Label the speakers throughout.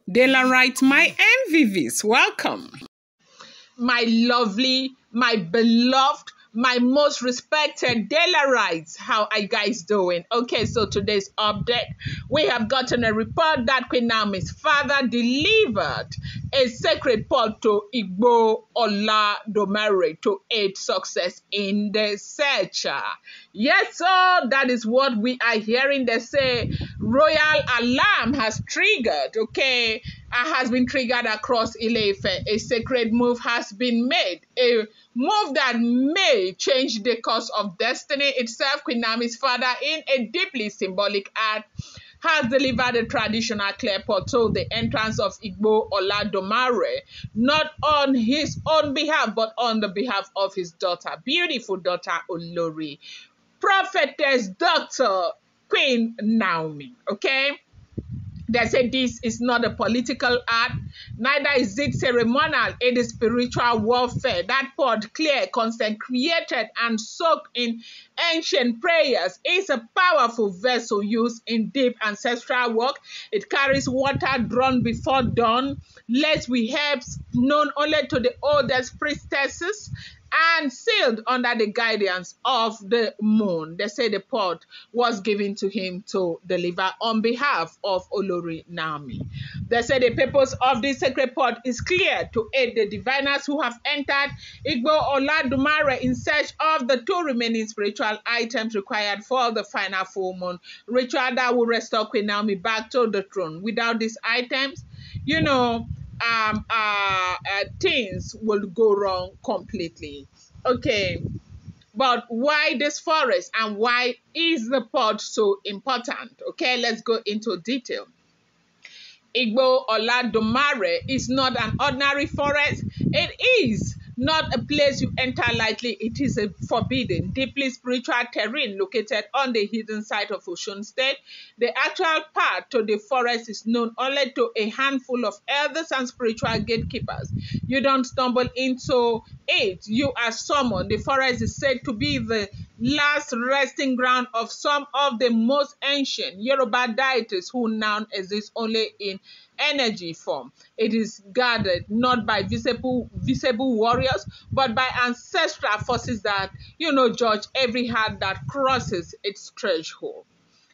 Speaker 1: Dela writes, my MVVs, welcome.
Speaker 2: My lovely, my beloved, my most respected Delarites, how are you guys doing? Okay, so today's update, we have gotten a report that Queen Naomi's father delivered a sacred pot to Igbo Olódùmarè to aid success in the search. Yes, so that is what we are hearing. They say royal alarm has triggered, okay, has been triggered across Ile-Ife. A sacred move has been made, a move that may change the course of destiny itself. Queen Naomi's father, in a deeply symbolic act, has delivered a traditional clay pot to the entrance of Igbo Olódùmarè, not on his own behalf, but on the behalf of his daughter, beautiful daughter Olori, prophetess Dr. Queen Naomi, okay? They say this is not a political act, neither is it ceremonial. It is spiritual warfare. That pot, clear, consecrated, and soaked in ancient prayers, is a powerful vessel used in deep ancestral work. It carries water drawn before dawn, laced with herbs known only to the oldest priestesses, and sealed under the guidance of the moon. They say the pot was given to him to deliver on behalf of Olori Naomi. They say the purpose of this sacred pot is clear: to aid the diviners who have entered Igbo Olódùmarè in search of the two remaining spiritual items required for the final full moon ritual that will restore Queen Naomi back to the throne. Without these items, you know, things will go wrong completely. Okay, but why this forest and why is the pot so important? Okay, let's go into detail. Igbo Olódùmarè is not an ordinary forest. It is not a place you enter lightly. It is a forbidden, deeply spiritual terrain located on the hidden side of Osun State. The actual path to the forest is known only to a handful of elders and spiritual gatekeepers. You don't stumble into it, you are summoned. The forest is said to be the last resting ground of some of the most ancient Yoruba deities who now exist only in energy form. It is guarded not by visible warriors, but by ancestral forces that, you know, judge every heart that crosses its threshold.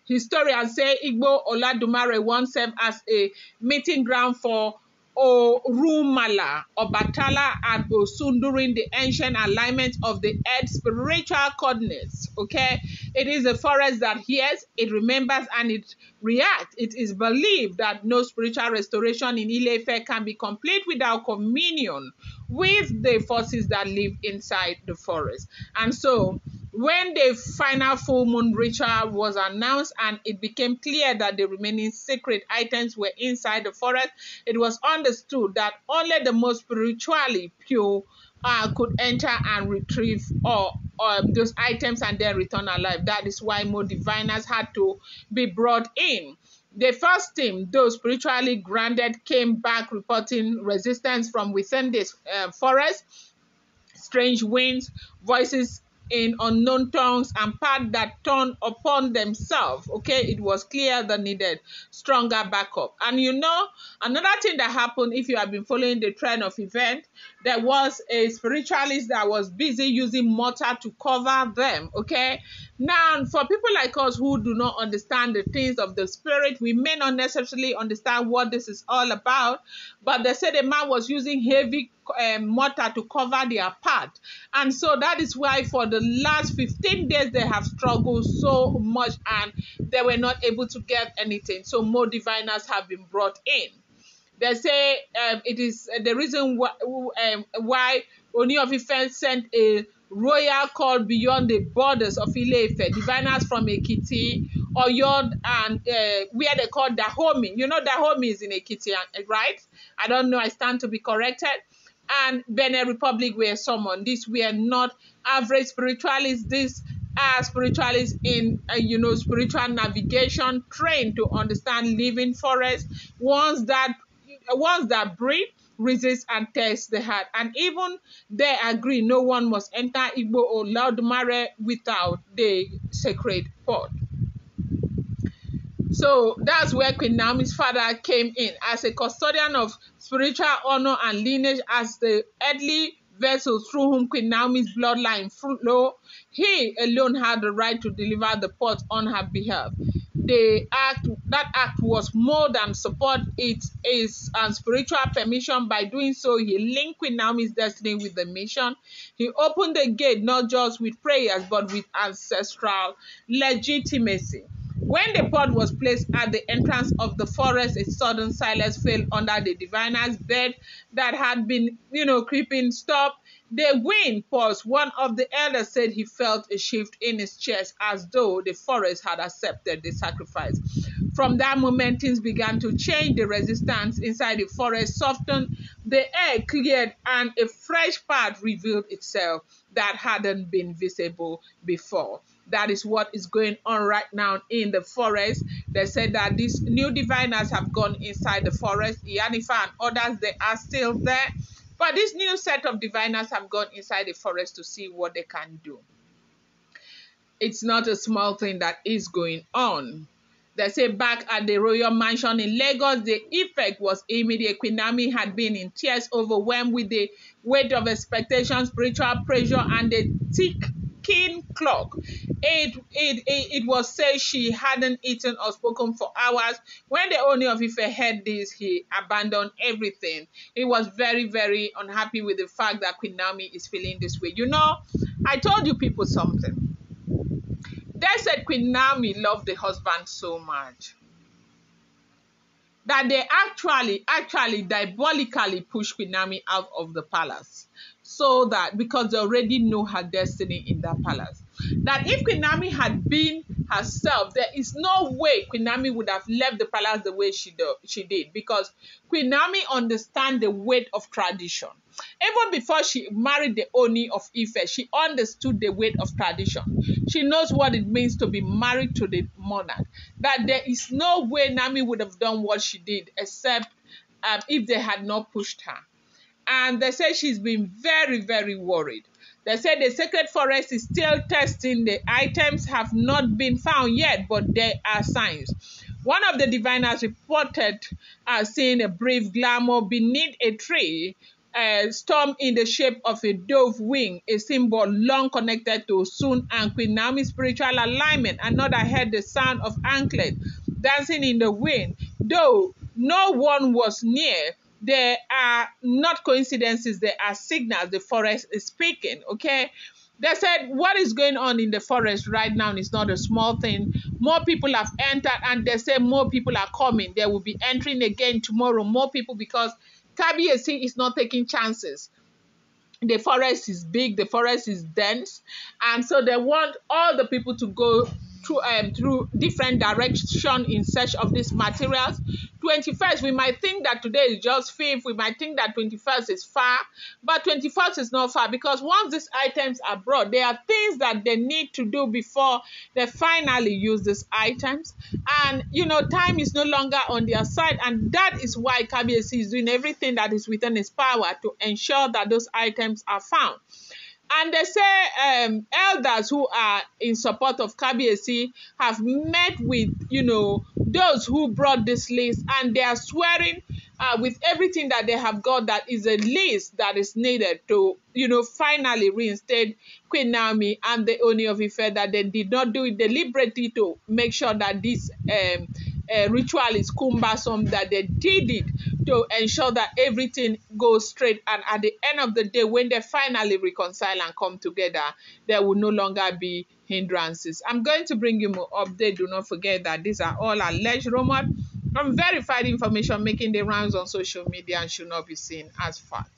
Speaker 2: Historians say Igbo Olódùmarè once served as a meeting ground for Orunmila, Obatala, and Osun during the ancient alignment of the earth's spiritual coordinates. Okay, it is a forest that hears, it remembers, and it reacts. It is believed that no spiritual restoration in Ile-Ife can be complete without communion with the forces that live inside the forest. And so, when the final full moon ritual was announced and it became clear that the remaining sacred items were inside the forest, it was understood that only the most spiritually pure could enter and retrieve those items and then return alive. That is why more diviners had to be brought in. The first team, those spiritually grounded, came back reporting resistance from within this forest, strange winds, voices in unknown tongues, and paths that turned upon themselves. Okay, it was clear they needed stronger backup. And you know, another thing that happened, if you have been following the trend of event, there was a spiritualist that was busy using mortar to cover them. Okay, now for people like us who do not understand the things of the spirit, we may not necessarily understand what this is all about, but they said the man was using heavy mortar to cover their path. And so that is why for the last 15 days they have struggled so much and they were not able to get anything. So more diviners have been brought in. They say it is the reason why Ooni of Ife sent a royal call beyond the borders of Ile-Ife. Diviners from Ekiti, Oyo, and where they call Dahomey. You know Dahomey is in Ekiti, right? I don't know, I stand to be corrected. And Benin Republic were summoned. These were not average spiritualists. These are spiritualists in, spiritual navigation, trained to understand living forests, ones that breathe, resist, and test the heart. And even they agree no one must enter Igbo Olódùmarè without the sacred pot. So that's where Queen Naomi's father came in as a custodian of spiritual honor and lineage, as the earthly vessel through whom Queen Naomi's bloodline flow. He alone had the right to deliver the pot on her behalf. That act was more than support. It is a spiritual permission. By doing so, he linked Queen Naomi's destiny with the mission. He opened the gate not just with prayers but with ancestral legitimacy. When the pot was placed at the entrance of the forest, a sudden silence fell under the diviner's bed that had been, creeping. Stop. The wind paused. One of the elders said he felt a shift in his chest, as though the forest had accepted the sacrifice. From that moment, things began to change. The resistance inside the forest softened, the air cleared, and a fresh path revealed itself that hadn't been visible before. That is what is going on right now in the forest. They said that these new diviners have gone inside the forest. Iyanifa and others, they are still there. But this new set of diviners have gone inside the forest to see what they can do. It's not a small thing that is going on. They say back at the royal mansion in Lagos, the effect was immediate. Queen Naomi had been in tears, overwhelmed with the weight of expectation, spiritual pressure, and the ticking clock. It was said she hadn't eaten or spoken for hours. When the Ooni of Ife heard this, he abandoned everything. He was very, very unhappy with the fact that Queen Naomi is feeling this way. I told you people something. They said Queen Naomi loved the husband so much that they actually diabolically pushed Queen Naomi out of the palace, so that because they already know her destiny in that palace. That if Queen Naomi had been herself, there is no way Queen Naomi would have left the palace the way she did, because Queen Naomi understands the weight of tradition. Even before she married the Ooni of Ife, she understood the weight of tradition. She knows what it means to be married to the monarch. That there is no way Naomi would have done what she did, except if they had not pushed her. And they say she's been very, very worried. They say the sacred forest is still testing. The items have not been found yet, but there are signs. One of the diviners reported seeing a brief glamour beneath a tree, a storm in the shape of a dove wing, a symbol long connected to Sun and Queen Naomi's spiritual alignment. Another heard the sound of anklet dancing in the wind. Though no one was near, there are not coincidences, there are signals. The forest is speaking, okay? They said what is going on in the forest right now is not a small thing. More people have entered, and they say more people are coming. They will be entering again tomorrow, more people, because Kabiyesi is not taking chances. The forest is big, the forest is dense, and so they want all the people to go through different directions in search of these materials. 21st, we might think that today is just 5th, we might think that 21st is far, but 21st is not far, because once these items are brought, there are things that they need to do before they finally use these items. And time is no longer on their side, and that is why Kabiyesi is doing everything that is within his power to ensure that those items are found. And they say elders who are in support of Kabiyesi have met with, those who brought this list, and they are swearing with everything that they have got that is a list that is needed to, finally reinstate Queen Naomi and the Ooni of Ife, that they did not do it deliberately to make sure that this ritual is cumbersome, that they did it to ensure that everything goes straight, and at the end of the day, when they finally reconcile and come together, there will no longer be hindrances. I'm going to bring you more update. Do not forget that these are all alleged rumors, unverified information making the rounds on social media and should not be seen as fact.